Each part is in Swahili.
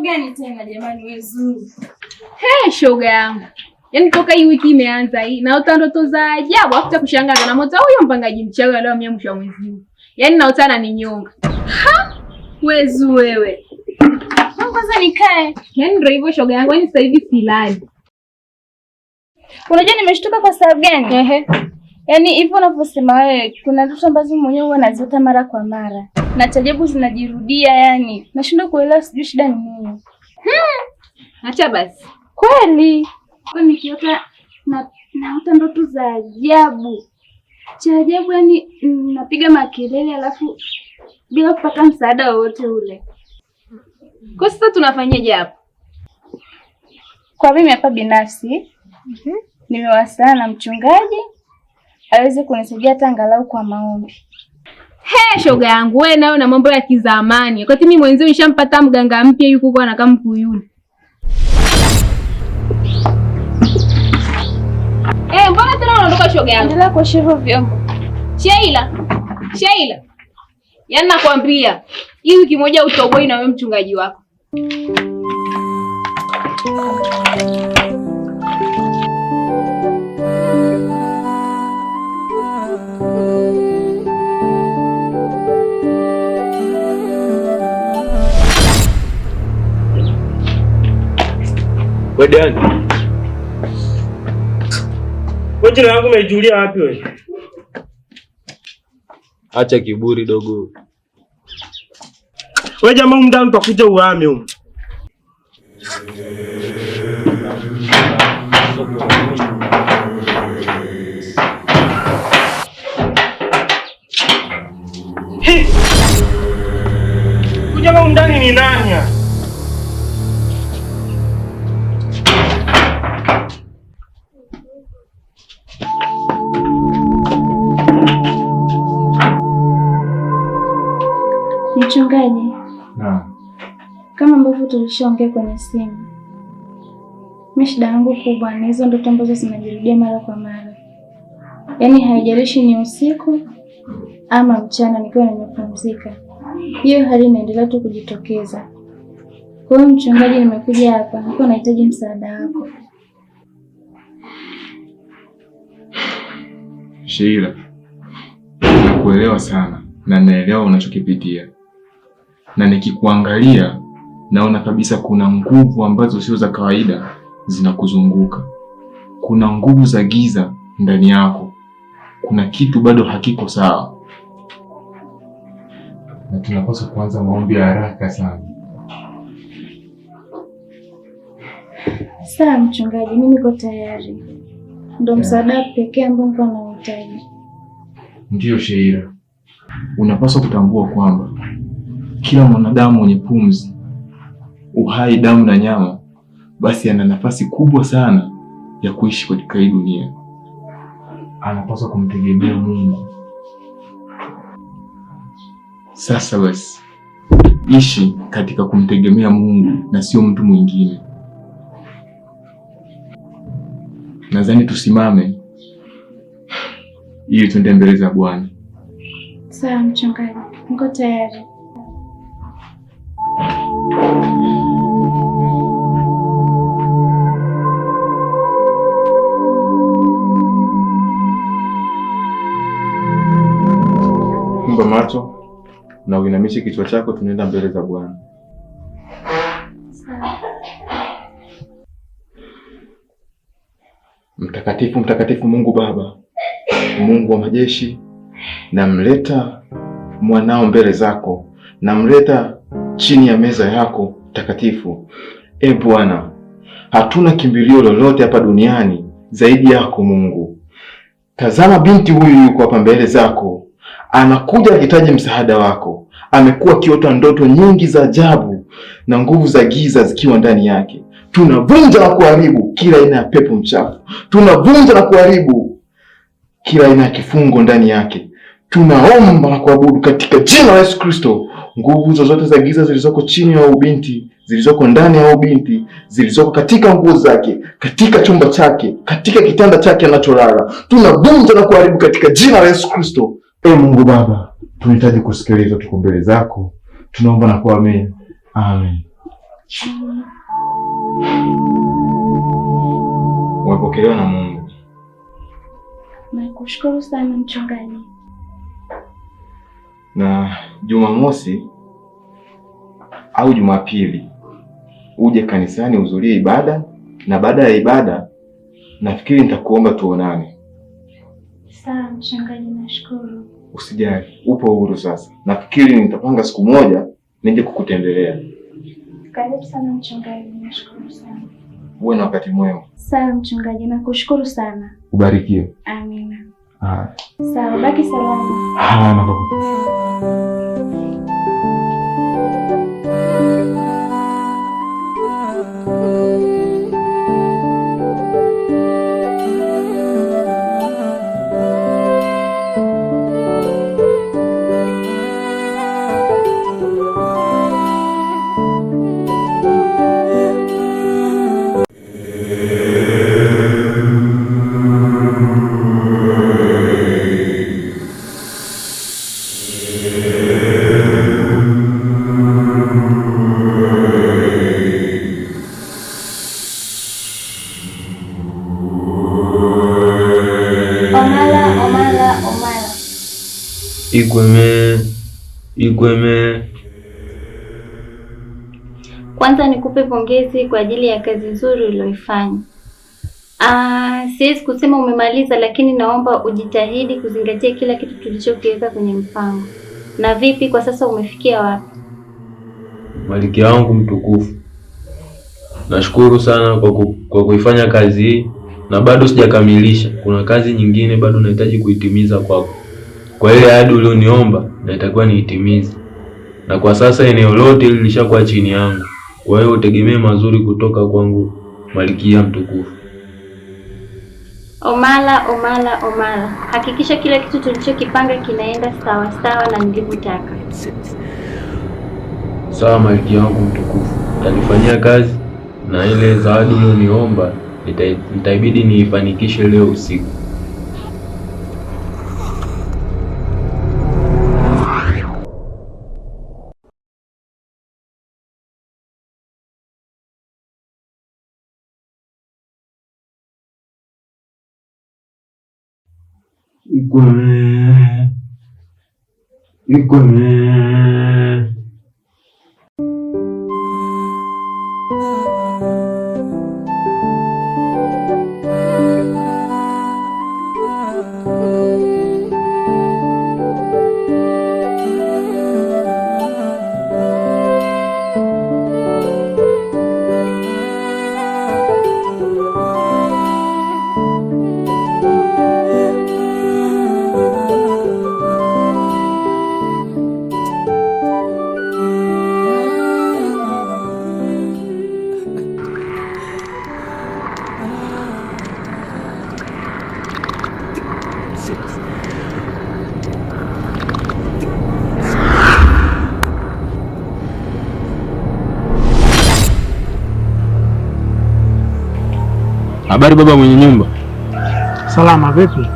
gani tena jamani wezuri? Shoga yangu. Yaani toka hii wiki imeanza hii naota ndoto za ajabu afuta kushangaza na moto huyo mpangaji mchawi leo mwisho wa mwezi huu. Yaani naota na ninyonga. Wezu wewe. Kwanza nikae. Yaani ndio hivyo shoga yangu, yaani sasa hivi silali. Unajua nimeshtuka kwa sababu gani? Yaani hivyo unavyosema wewe, kuna vitu ambazo mwenyewe huwa naziota mara kwa mara. Na ajabu zinajirudia yani. Nashindwa kuelewa sijui shida ni nini. Acha basi. Kweli. Kwa nikiota naota ndoto za ajabu. Cha ajabu yani napiga makelele alafu bila kupata msaada wowote ule. Kwa sasa tunafanyaje hapo? Kwa mimi hapa binafsi, nimewasiliana na mchungaji aweze kunisaidia hata angalau kwa maombi. Shoga yangu, wewe nayo na mambo ya kizamani. Wakati mimi mwenzio nishampata mganga mpya yuko kwa anakaa Mkuyuni. Mbona tena unaondoka shoga yangu? Endelea kuosha hivyo vyombo. Sheila. Yaani nakwambia, hii wiki moja utoboi na wewe mchungaji wako. Wedani. Wewe jina langu umejulia wapi wewe? Acha kiburi dogo. Wewe jamaa mndani utakuja uhame huko. Jamaa mndani ni nani? Mchungaji. Kama ambavyo tulishaongea kwenye simu. Mimi shida yangu kubwa ni hizo ndoto ambazo zinajirudia mara kwa mara. Yaani haijalishi ni usiku ama mchana nikiwa nimepumzika. Hiyo hali inaendelea tu kujitokeza. Kwa hiyo mchungaji, nimekuja hapa, niko nahitaji msaada wako. Sheila, nakuelewa sana na naelewa unachokipitia. Na nikikuangalia naona kabisa kuna nguvu ambazo sio za kawaida zinakuzunguka. Kuna nguvu za giza ndani yako. Kuna kitu bado hakiko sawa. Na tunapaswa kuanza maombi ya haraka sana. Sawa mchungaji, mimi niko tayari. Ndio msaada pekee ambao niko nahitaji. Ndiyo Sheila. Unapaswa kutambua kwamba kila mwanadamu mwenye pumzi, uhai, damu na nyama, basi ana nafasi kubwa sana ya kuishi katika hii dunia. Anapaswa kumtegemea Mungu. Sasa basi, ishi katika kumtegemea Mungu na sio mtu mwingine. Nadhani tusimame ili tuende mbele za Bwana. Sawa mchungaji, niko tayari. Fumba macho na uinamishe kichwa chako, tunaenda mbele za Bwana. Mtakatifu, mtakatifu Mungu Baba, Mungu wa majeshi, namleta mwanao mbele zako, namleta chini ya meza yako takatifu. Bwana, hatuna kimbilio lolote hapa duniani zaidi yako Mungu. Tazama binti huyu yuko hapa mbele zako, anakuja akihitaji msaada wako. Amekuwa akiota ndoto nyingi za ajabu na nguvu za giza zikiwa ndani yake. Tunavunja na kuharibu kila aina ya pepo mchafu. Tunavunja na kuharibu kila aina ya kifungo ndani yake. Tunaomba na kuabudu katika jina la Yesu Kristo. Nguvu zozote za giza zilizoko chini ya ubinti, zilizoko ndani ya ubinti, zilizoko katika nguo zake, katika chumba chake, katika kitanda chake anacholala, tunavunja na kuharibu katika jina la Yesu Kristo. Mungu Baba, tunahitaji kusikiliza, tuko mbele zako. Tunaomba na kuamini. Amen. Umepokelewa na Mungu. Nakushukuru sana mchungaji. Na Jumamosi au Jumapili uje kanisani uzulie ibada, na baada ya ibada nafikiri nitakuomba tuonane. Sawa mchungaji, nashukuru. Usijali, upo huru sasa. Nafikiri nitapanga siku moja nije kukutembelea. Karibu sana mchungaji, nashukuru sana. Uwe na wakati mwema. Sawa mchungaji, nakushukuru sana. Ubarikiwe. Amina. Sawa, baki salama. Baba. Igweme. Kwanza nikupe pongezi kwa ajili ya kazi nzuri uliyoifanya. Siwezi kusema umemaliza, lakini naomba ujitahidi kuzingatia kila kitu tulichokiweka kwenye mpango. Na vipi kwa sasa, umefikia wapi? Malkia wangu mtukufu, nashukuru sana kwa kuifanya kazi hii, na bado sijakamilisha. Kuna kazi nyingine bado nahitaji kuitimiza kwako. Kwa ile ahadi ulioniomba naitakuwa niitimize. Na kwa sasa eneo lote lilishakuwa chini yangu. Kwa hiyo utegemee mazuri kutoka kwangu, Malkia mtukufu. Omala. Hakikisha kila kitu tulichokipanga kinaenda sawa sawa na nilivyotaka. Sawa Malkia wangu mtukufu. Nitalifanyia kazi, na ile zawadi ulioniomba nitaibidi niifanikishe leo usiku. Igweme. Habari baba mwenye nyumba. Salama, vipi?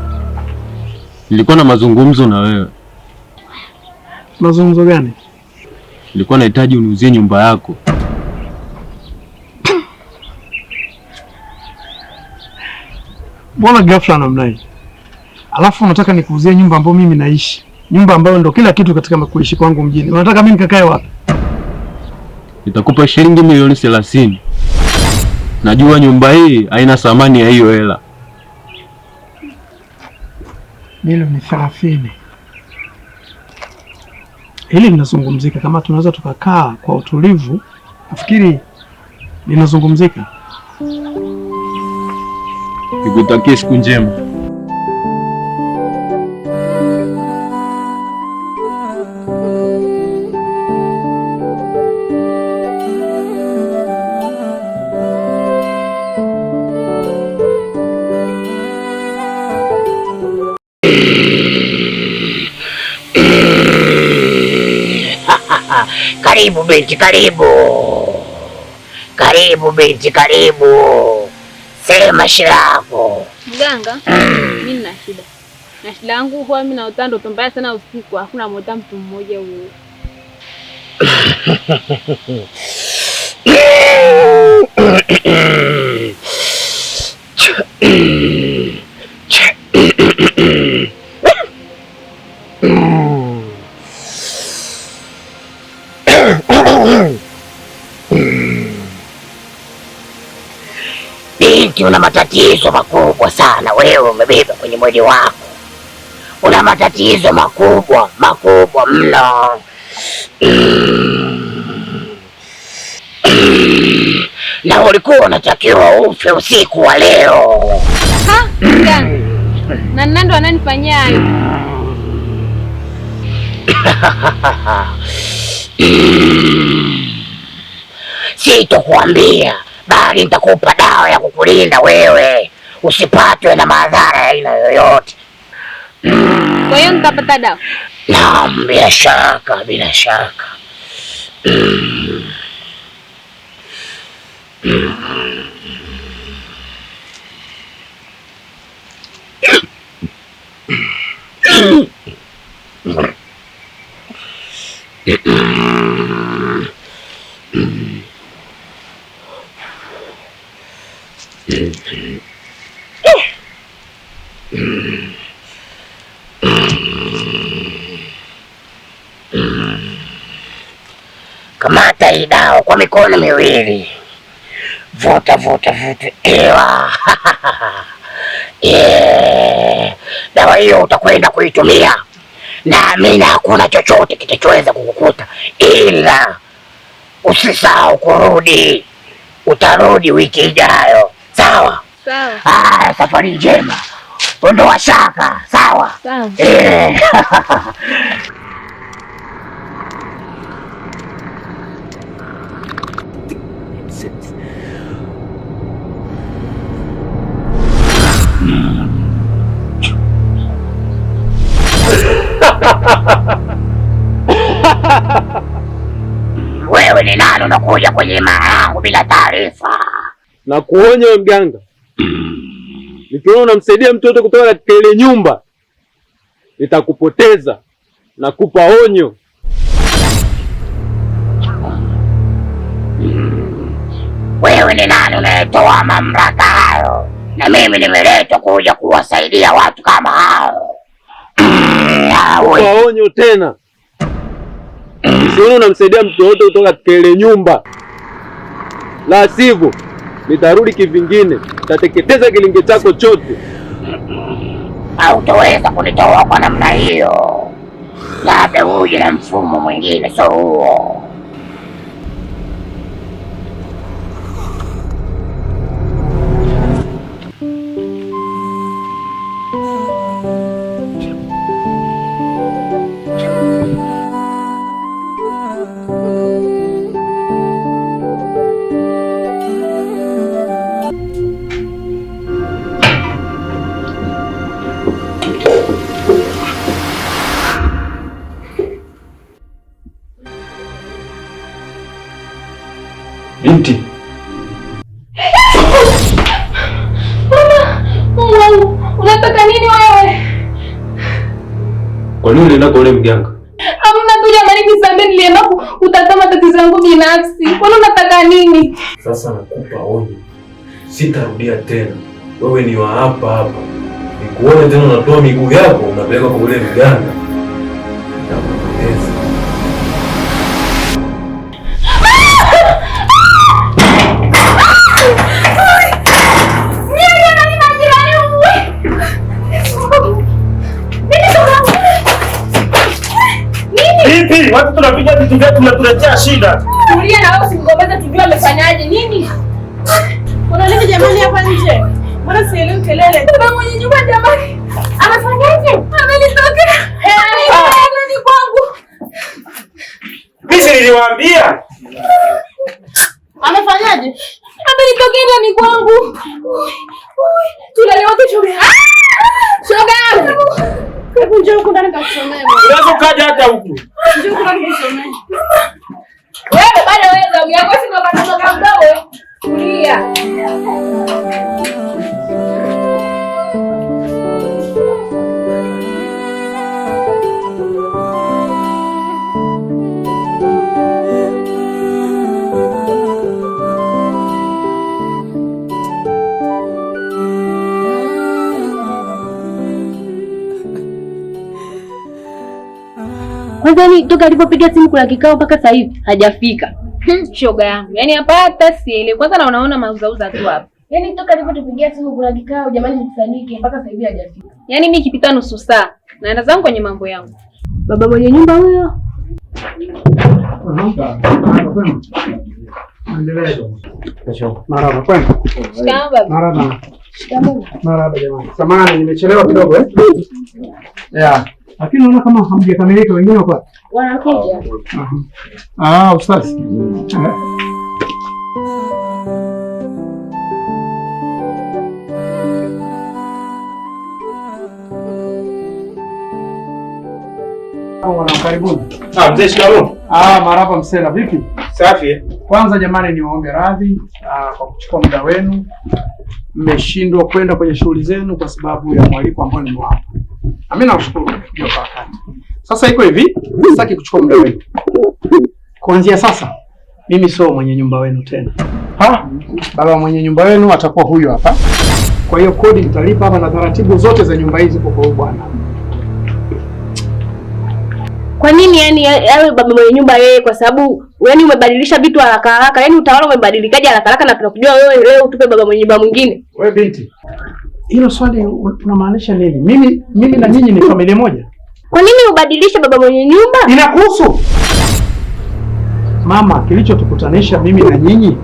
Nilikuwa na mazungumzo na wewe. Mazungumzo gani? Nilikuwa nahitaji uniuzie nyumba yako. Mbona ghafla namna hii? Alafu unataka nikuuzie nyumba ambayo mimi naishi, nyumba ambayo ndo kila kitu katika kuishi kwangu mjini. Unataka mimi nikakae wapi? Nitakupa shilingi milioni 30. Najua nyumba hii haina thamani ya hiyo hela. Milioni 30. Hili linazungumzika, kama tunaweza tukakaa kwa utulivu, nafikiri linazungumzika. Nikutakie siku njema. Karibu binti, karibu. Karibu binti, karibu. Sema shida yako. Mganga, mimi nina shida. Na shida yangu huwa mimi naota ndoto mbaya sana usiku, hakuna mota mtu mmoja huyo. Binti, una matatizo makubwa sana wewe umebeba kwenye mwili wako. Una matatizo makubwa mno. Na ulikuwa unatakiwa ufe usiku wa leo. Ha? Na nani ndo ananifanyia hayo? Sitokuambia, bali nitakupa dawa ya kukulinda wewe usipatwe na madhara ya aina yoyote. Kwa hiyo nitapata dawa? Naam, bila shaka, bila shaka. Kamata hii dawa kwa mikono miwili. Vuta. Ewa. Dawa hiyo utakwenda kuitumia. Naamini hakuna chochote kitachoweza kukukuta, ila usisahau kurudi. Utarudi wiki ijayo. Sawa? Sawa. Safari njema. Ondoa shaka. Sawa? Sawa. Wewe ni nani unakuja kwenye mara yangu bila taarifa? Na kuonya wewe mganga, nikiona unamsaidia mtoto kutoka katika ile nyumba nitakupoteza. Nakupa onyo. Wewe ni nani unayetoa mamlaka hayo? Na mimi nimeletwa kuja kuwasaidia watu kama hao. Nakupa onyo tena. Usione unamsaidia mtoto kutoka katika ile nyumba, la sivyo nitarudi kivingine, nitateketeza kilinge chako chote. Hautaweza kunitoa kwa namna hiyo, labda uje na mfumo mwingine, so huo. Binti. Mama, unataka nini wewe? Kwa nini unaenda kwa ule mganga? Hamna tu jamani, nisambe, nilienda kutazama tatizo yangu binafsi. Kwa nini unataka nini? Sasa nakupa onyo. Sitarudia tena. Wewe ni wa hapa hapa. Nikuone tena unatoa miguu yako unapeleka kwa ule mganga. Nitakupoteza. Vipi? Watu tunapiga vitu vyetu na tunaletea shida. Tulia na wewe, usimgombeze, tujue amefanyaje nini. Kuna nini jamani hapa nje? Mbona sielewi kelele? Baba mwenye nyumba jamani. Amefanyaje? Amenitokea. Ni kwangu. Mimi niliwaambia. Amefanyaje? Amenitokea ndani kwangu. Tulale wote shoga. Shoga yangu. Hebu njoo huko ndani kakusomea. Unaweza kaja hata huku. Njoo huko ndani kusomea. Wewe bado wewe ndio yako, si ndo katoka mdogo. Tulia. Kwanza ni toka alipopiga simu kula kikao mpaka sasa hivi hajafika. Shoga yangu. Yaani hapa hata sielewi. Kwanza na unaona mauzauza tu hapa. Yaani toka alipotupigia simu kula kikao jamani msadiki mpaka sasa hivi hajafika. Yaani mimi kipita nusu saa naenda zangu kwenye mambo yangu. Baba mwenye nyumba huyo. Marhaba kwema. Shikamoo baba. Marhaba. Shikamoo. Marhaba jamani. Samahani nimechelewa kidogo Yeah. Lakini naona kama hamjakamilika wengine wako. Wanakuja. Ustazi. Karibuni. Mzee shikamoo. Marhaba msela, vipi? Safi. Kwanza jamani niwaombe radhi kwa kuchukua muda wenu. Mmeshindwa kwenda kwenye shughuli zenu kwa sababu ya mwaliko ambao nimewapa. Mimi nakushukuru kwa wakati. Sasa iko hivi, sitaki kuchukua muda wenu. Kuanzia sasa mimi sio mwenye nyumba wenu tena. Baba mwenye nyumba wenu atakuwa huyu hapa. Kwa hiyo kodi mtalipa hapa na taratibu zote za nyumba hizi kwa huyu bwana. Kwa nini yani awe baba mwenye nyumba yeye? Kwa sababu yani umebadilisha vitu haraka haraka. Yani utawala umebadilikaje haraka haraka na tunakujua wewe leo utupe baba mwenye nyumba mwingine? Wewe binti. Hilo swali unamaanisha nini? Mimi na nyinyi ni familia moja. Kwa nini ubadilishe baba mwenye nyumba? Inakuhusu. Mama, kilichotukutanisha mimi na nyinyi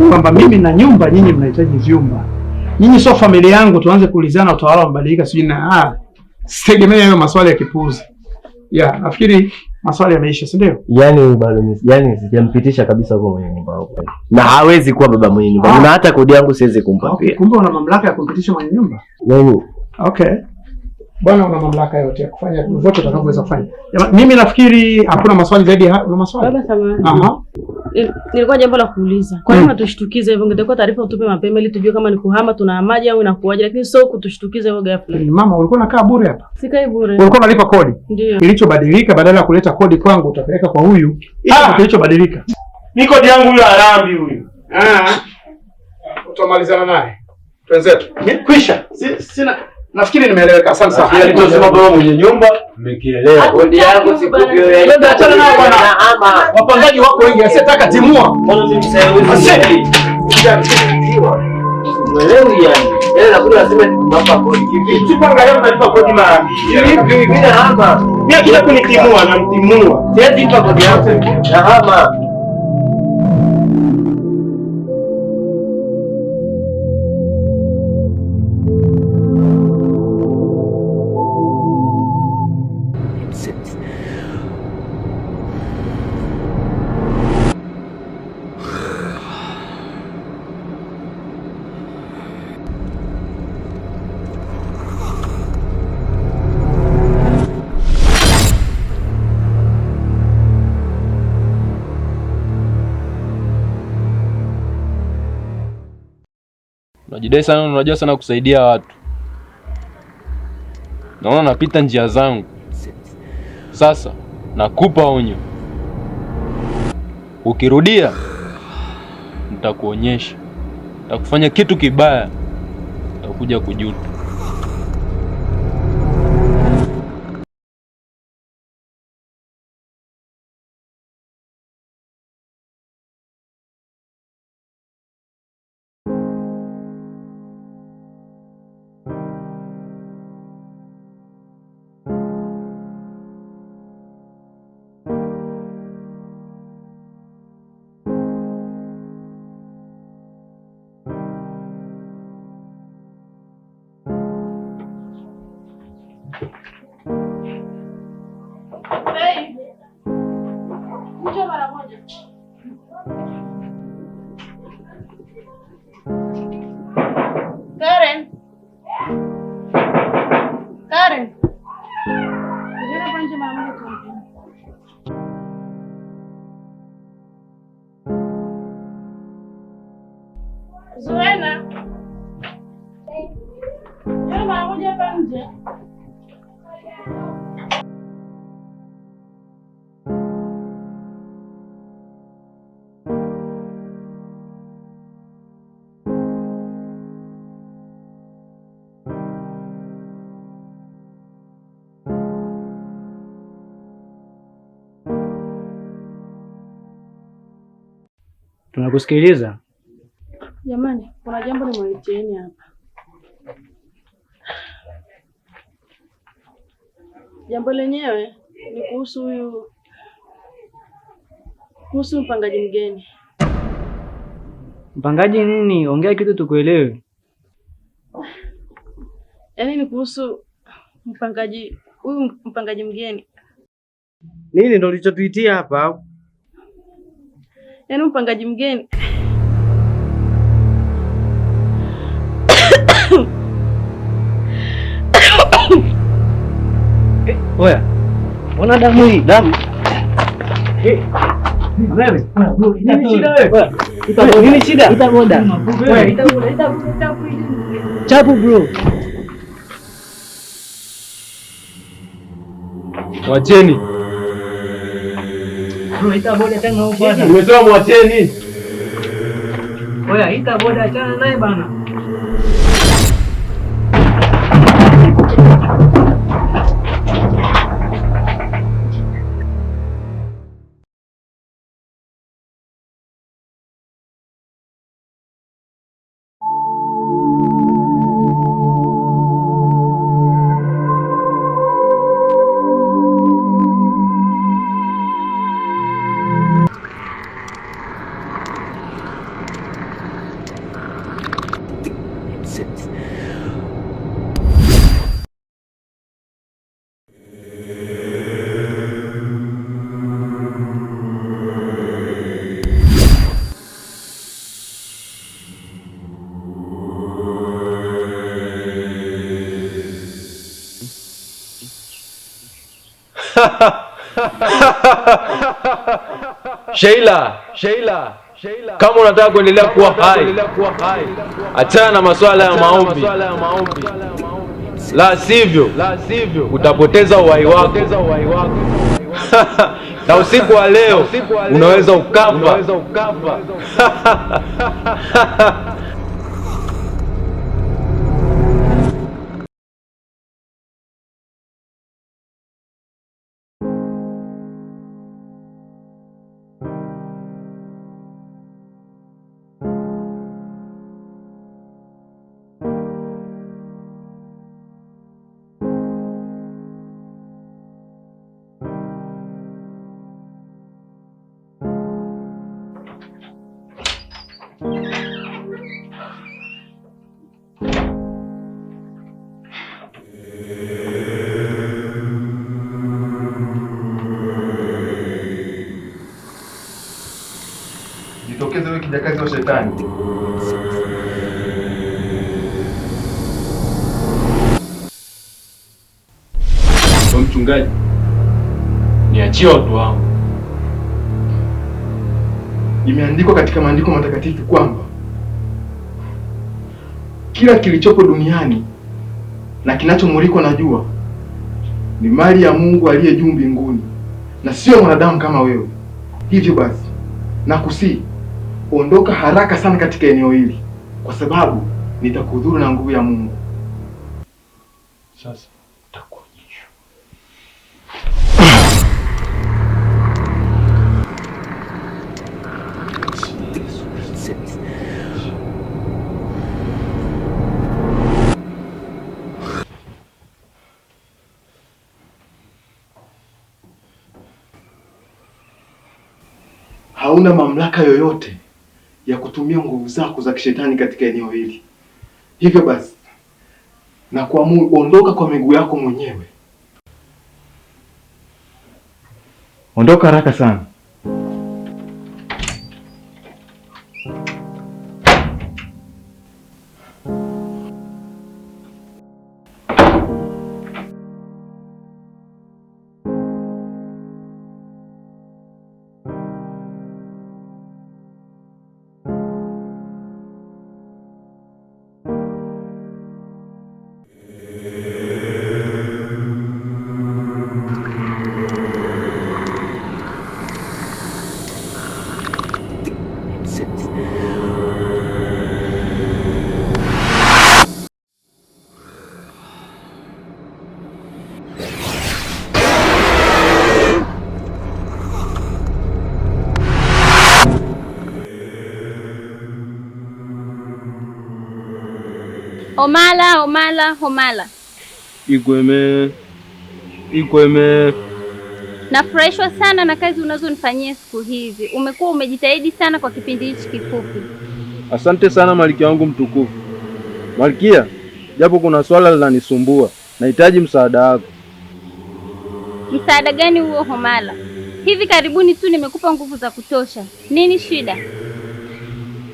kwamba mimi na nyumba, nyinyi mnahitaji vyumba. Nyinyi sio familia yangu tuanze kuulizana utawala umebadilika sijui na sitegemea hayo maswali ya kipuuzi. Nafikiri maswali yameisha, si ndio? Yaani bado sijampitisha kabisa kwa mwenye nyumba wako. Na hawezi kuwa baba mwenye nyumba. Na hata kodi yangu siwezi kumpa. Okay, kumbe una mamlaka ya kumpitisha mwenye nyumba? Yaani okay. Bwana una mamlaka yote ya kufanya vyote utakavyoweza kufanya. Mimi nafikiri hakuna maswali zaidi ya una maswali. Baba samahani. Nilikuwa jambo la kuuliza. Kwa nini unatushtukiza hivyo? Ungetakuwa taarifa utupe mapema ili tujue kama ni kuhama tunahamaje au inakuaje, lakini sio kutushtukiza hivyo ghafla. Mama, ulikuwa unakaa bure hapa? Sikai bure. Ulikuwa unalipa kodi? Ndio. Kilichobadilika badala ya kuleta kodi kwangu utapeleka kwa huyu. Kilichobadilika. Ni kodi yangu huyo harambi huyu. Utamalizana naye. Twenzetu. Kwisha. Sina nafikiri nimeeleweka. Asante sana. Tunasema baba mwenye nyumba, mmekielewa. Kodi yangu siku hiyo ya. Ndio achana nao bwana. Wapangaji wako wengi, asitaka timua. Bwana mimi msaidizi. Mwelewi yani. Yeye anakuja anasema tunampa kodi. Kivipi? Tupangalia mtalipa kodi mara mbili. Vipi vile hapa? Mimi akija kunitimua na mtimua. Siwezi lipa kodi yangu. Na hapa. Unajidai sana, unajua sana kusaidia watu. Naona napita njia zangu. Sasa nakupa onyo. Ukirudia nitakuonyesha. Nitakufanya kitu kibaya. Utakuja kujuta. Karen. Zuena. Njoo mara moja hapa nje. Tunakusikiliza. Jamani, kuna jambo nimwalitieni hapa. Jambo lenyewe ni kuhusu mpangaji mgeni. Mpangaji nini? Ongea kitu tukuelewe. Yaani ni kuhusu mpangaji mgeni. Nini ndio ulichotuitia hapa? Yaani mpangaji mgeni. Oya. Ona damu hii, damu. Wewe, nini shida wewe? Nini shida? Itaboda. Wewe, itaboda. Chapu bro. Wacheni. Bro, itaboda tena huko bana. Nimesema mwacheni. Oya, itaboda achana naye bana. Sheila, kama unataka kuendelea kuwa hai, achana na masuala ya maombi, la sivyo utapoteza uhai wako. Na usiku wa leo unaweza ukafa. Jitokeze wewe kijakazi wa shetani. Kwa mchungaji, niachie watu wangu. Imeandikwa katika maandiko matakatifu kwamba kila kilichopo duniani na kinachomulikwa na jua ni mali ya Mungu aliye juu mbinguni na sio mwanadamu kama wewe. Hivyo basi, nakusihi ondoka haraka sana katika eneo hili, kwa sababu nitakudhuru na nguvu ya Mungu. Sasa takuonyesha. Hauna mamlaka yoyote ya kutumia nguvu zako za kishetani katika eneo hili. Hivyo basi, na kuamuru ondoka kwa miguu yako mwenyewe. Ondoka haraka sana. Omala, Omala, Omala. Ikweme. Nafurahishwa sana na kazi unazonifanyia siku hizi. Umekuwa umejitahidi sana kwa kipindi hichi kifupi. Asante sana Malkia wangu mtukufu. Malkia, japo kuna swala linanisumbua, nahitaji msaada wako. Msaada gani huo Omala? Hivi karibuni tu nimekupa nguvu za kutosha. Nini shida?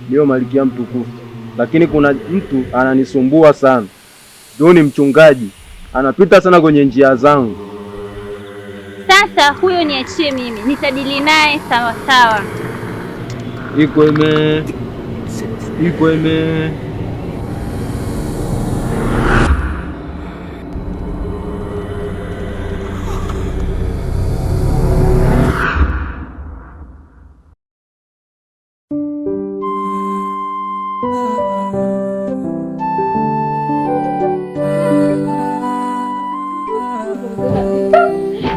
Ndio Malkia mtukufu, lakini kuna mtu ananisumbua sana. Ndio ni mchungaji. Anapita sana kwenye njia zangu. Sasa huyo niachie mimi. Nitadili naye sawa sawa. Ikweme.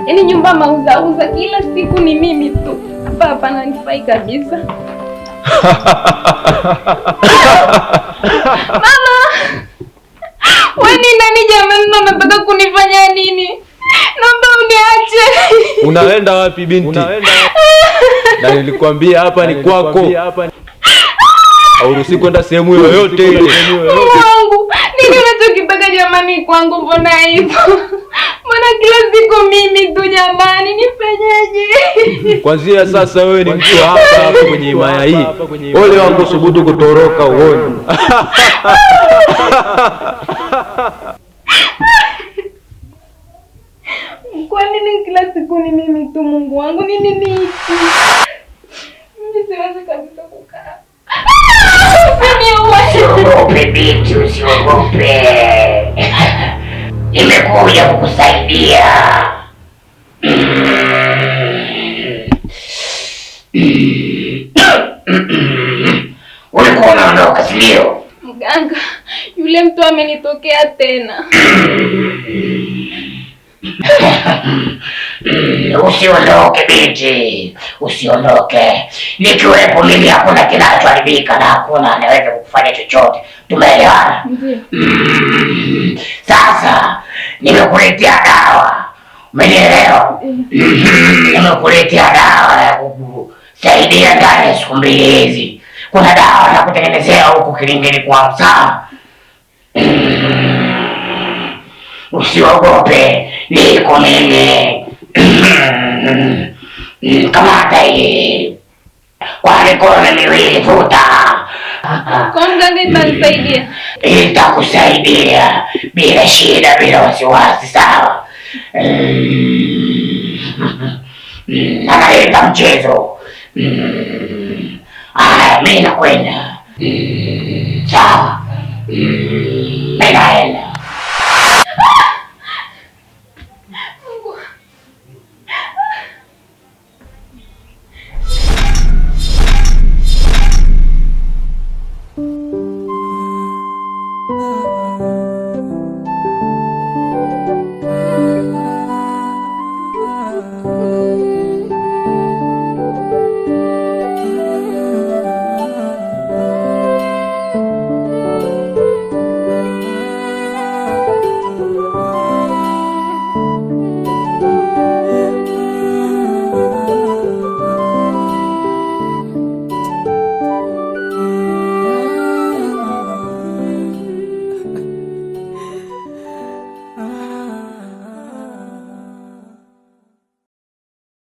Yaani nyumba mauza kila siku ni mimi tu. Hapa hapana nifai kabisa. Mama! Wewe ni nani jamani, unataka kunifanya nini? Naomba uniache. Unaenda wapi binti? Na nilikwambia hapa ni kwako. Hauruhusi kwenda sehemu yoyote ile. Mungu, nini unachokitaka jamani kwangu, mbona hivyo? Mbona kila siku mimi tu jamani, nifanyaje? Kwanzia sasa wewe ni mtu hapa kwenye himaya hii. Ole wangu subutu kutoroka uone. Kwa nini kila siku ni mimi tu Mungu wangu? Nini hiki? Mimi siwezi kabisa kukaa. Usiogope binti, usiogope. Nimekuja kukusaidia. Ulikuwa unaondoka sio? Mganga, yule mtu amenitokea tena. Usiondoke binti, usiondoke. Nikiwepo mimi hakuna kinachoharibika na hakuna anaweza kukufanya chochote. Tumeelewana? Sasa nimekuletea dawa. Umenielewa? Nimekuletea dawa ya kukusaidia ndani ya siku mbili hizi. Kuna dawa ya kutengenezea huku kilingeni kwangu, sawa? Usiogope, niko mimi. Kamata hii kwa mikono miwili, vuta. Kwa mganga itanisaidia? Itakusaidia bila shida, bila wasiwasi, sawa? Analeta mchezo. Aya, mimi nakwenda. Sawa, mimi naenda.